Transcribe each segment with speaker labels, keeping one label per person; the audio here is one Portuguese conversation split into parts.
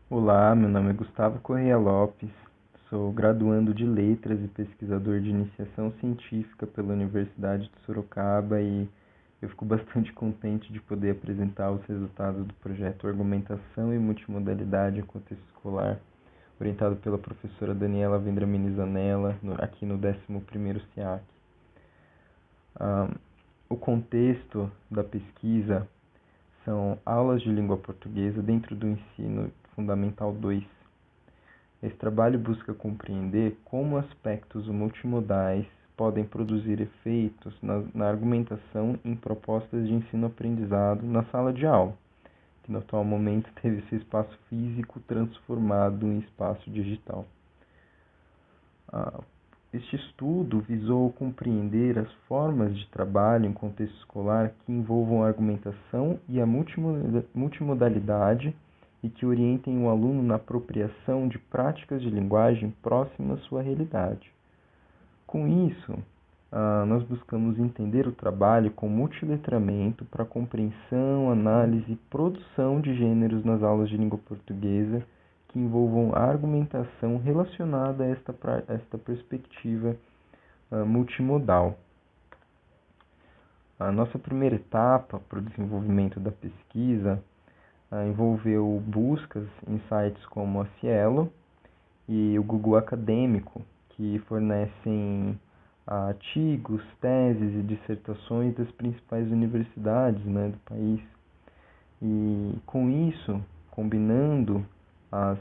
Speaker 1: Olá, meu nome é Gustavo Correia Lopes, sou graduando de Letras e pesquisador de iniciação científica pela Universidade de Sorocaba e eu fico bastante contente de poder apresentar os resultados do projeto Argumentação e Multimodalidade em Contexto Escolar, orientado pela professora Daniela Vendramini Zanella, aqui no 11º SEAC. Ah, o contexto da pesquisa são aulas de língua portuguesa dentro do ensino fundamental 2. Esse trabalho busca compreender como aspectos multimodais podem produzir efeitos na argumentação em propostas de ensino-aprendizado na sala de aula, que no atual momento teve seu espaço físico transformado em espaço digital. Este estudo visou compreender as formas de trabalho em contexto escolar que envolvam a argumentação e a multimodalidade e que orientem o aluno na apropriação de práticas de linguagem próximas à sua realidade. Com isso, nós buscamos entender o trabalho com multiletramento para compreensão, análise e produção de gêneros nas aulas de língua portuguesa que envolvam a argumentação relacionada a esta perspectiva multimodal. A nossa primeira etapa para o desenvolvimento da pesquisa envolveu buscas em sites como a Cielo e o Google Acadêmico, que fornecem artigos, teses e dissertações das principais universidades, do país. E com isso, combinando as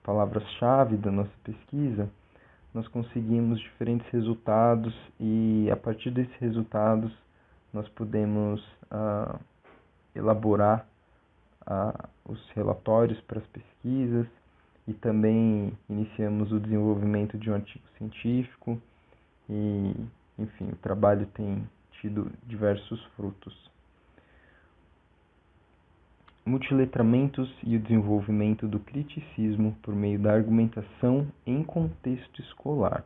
Speaker 1: palavras-chave da nossa pesquisa, nós conseguimos diferentes resultados e, a partir desses resultados, nós podemos elaborar os relatórios para as pesquisas e também iniciamos o desenvolvimento de um artigo científico e, enfim, o trabalho tem tido diversos frutos. Multiletramentos e o desenvolvimento do criticismo por meio da argumentação em contexto escolar.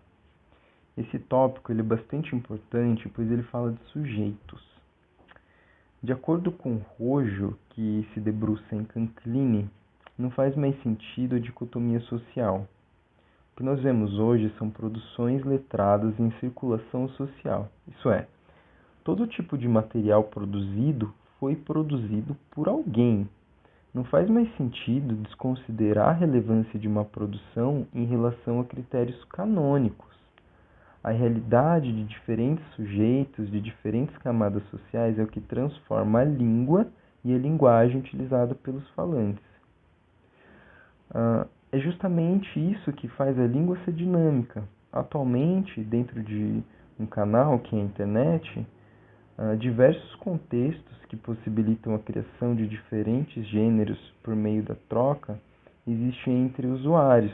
Speaker 1: Esse tópico ele é bastante importante, pois ele fala de sujeitos. De acordo com Rojo, que se debruça em Canclini, não faz mais sentido a dicotomia social. O que nós vemos hoje são produções letradas em circulação social. Isso é, todo tipo de material produzido foi produzido por alguém. Não faz mais sentido desconsiderar a relevância de uma produção em relação a critérios canônicos. A realidade de diferentes sujeitos, de diferentes camadas sociais, é o que transforma a língua e a linguagem utilizada pelos falantes. É justamente isso que faz a língua ser dinâmica. Atualmente, dentro de um canal que é a internet, diversos contextos que possibilitam a criação de diferentes gêneros por meio da troca existem entre usuários,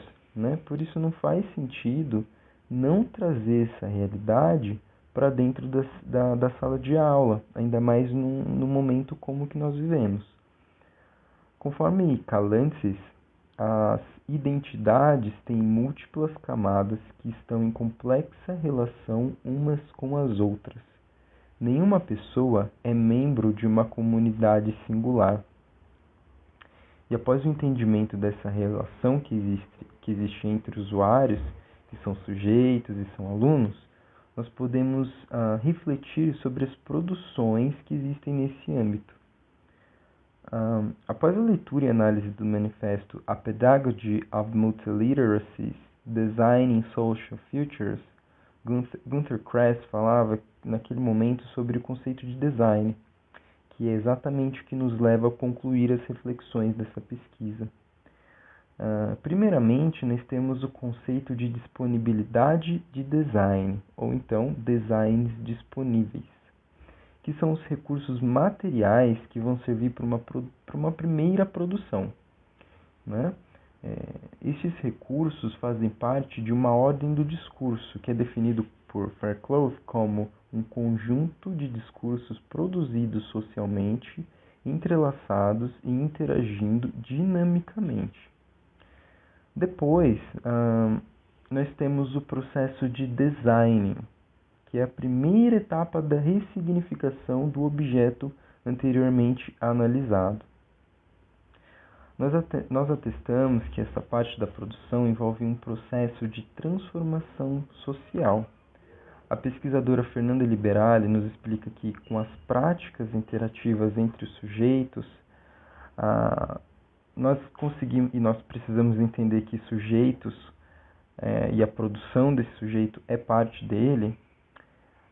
Speaker 1: Por isso não faz sentido não trazer essa realidade para dentro da sala de aula, ainda mais no momento como que nós vivemos. Conforme Calantzes, as identidades têm múltiplas camadas que estão em complexa relação umas com as outras. Nenhuma pessoa é membro de uma comunidade singular. E após o entendimento dessa relação que existe entre usuários, que são sujeitos e são alunos, nós podemos refletir sobre as produções que existem nesse âmbito. Após a leitura e análise do manifesto A Pedagogy of Multiliteracies, Designing Social Futures, Günter Kress falava naquele momento sobre o conceito de design, que é exatamente o que nos leva a concluir as reflexões dessa pesquisa. Primeiramente, nós temos o conceito de disponibilidade de design, ou então designs disponíveis, que são os recursos materiais que vão servir para uma primeira produção. Estes recursos fazem parte de uma ordem do discurso, que é definido por Fairclough como um conjunto de discursos produzidos socialmente, entrelaçados e interagindo dinamicamente. Depois, nós temos o processo de design, que é a primeira etapa da ressignificação do objeto anteriormente analisado. Nós atestamos que essa parte da produção envolve um processo de transformação social. A pesquisadora Fernanda Liberali nos explica que, com as práticas interativas entre os sujeitos, nós conseguimos e nós precisamos entender que sujeitos e a produção desse sujeito é parte dele.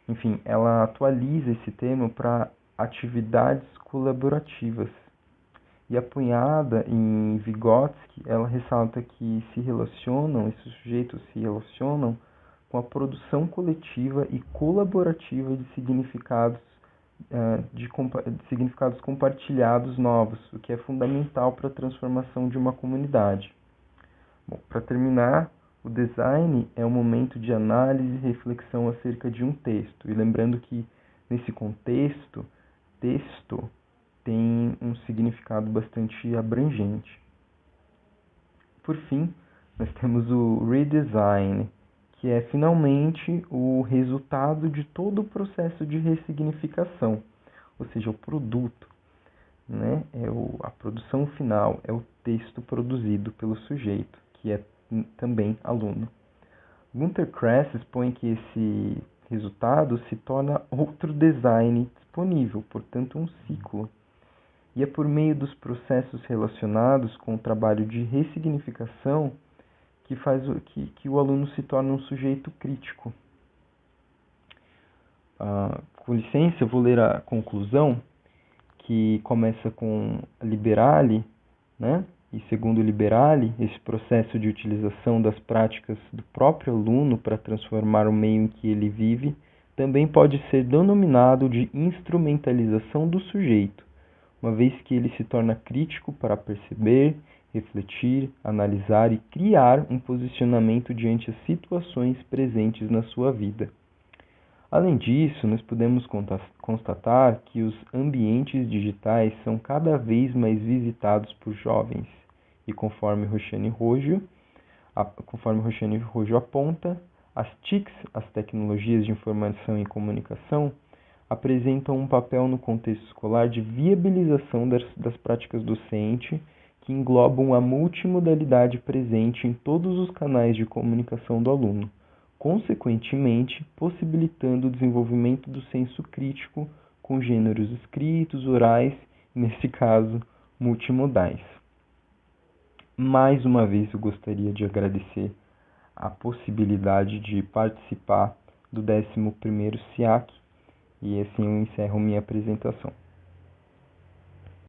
Speaker 1: Enfim, ela atualiza esse termo para atividades colaborativas. E apunhada em Vygotsky, ela ressalta que esses sujeitos se relacionam com a produção coletiva e colaborativa de significados, de significados compartilhados novos, o que é fundamental para a transformação de uma comunidade. Bom, para terminar, o design é um momento de análise e reflexão acerca de um texto. E lembrando que, nesse contexto, texto tem um significado bastante abrangente. Por fim, nós temos o redesign, que é finalmente o resultado de todo o processo de ressignificação, ou seja, o produto, né? A produção final, é o texto produzido pelo sujeito, que é também aluno. Günter Kress expõe que esse resultado se torna outro design disponível, portanto um ciclo. E é por meio dos processos relacionados com o trabalho de ressignificação que o aluno se torna um sujeito crítico. Com licença, eu vou ler a conclusão, que começa com Liberali, né? E segundo Liberali, esse processo de utilização das práticas do próprio aluno para transformar o meio em que ele vive também pode ser denominado de instrumentalização do sujeito, uma vez que ele se torna crítico para perceber, refletir, analisar e criar um posicionamento diante as situações presentes na sua vida. Além disso, nós podemos constatar que os ambientes digitais são cada vez mais visitados por jovens e, conforme Roxane Rojo aponta, as TICs, as tecnologias de informação e comunicação, apresentam um papel no contexto escolar de viabilização das práticas docentes que englobam a multimodalidade presente em todos os canais de comunicação do aluno, consequentemente possibilitando o desenvolvimento do senso crítico com gêneros escritos, orais, nesse caso, multimodais. Mais uma vez eu gostaria de agradecer a possibilidade de participar do 11º SIAC e assim eu encerro minha apresentação.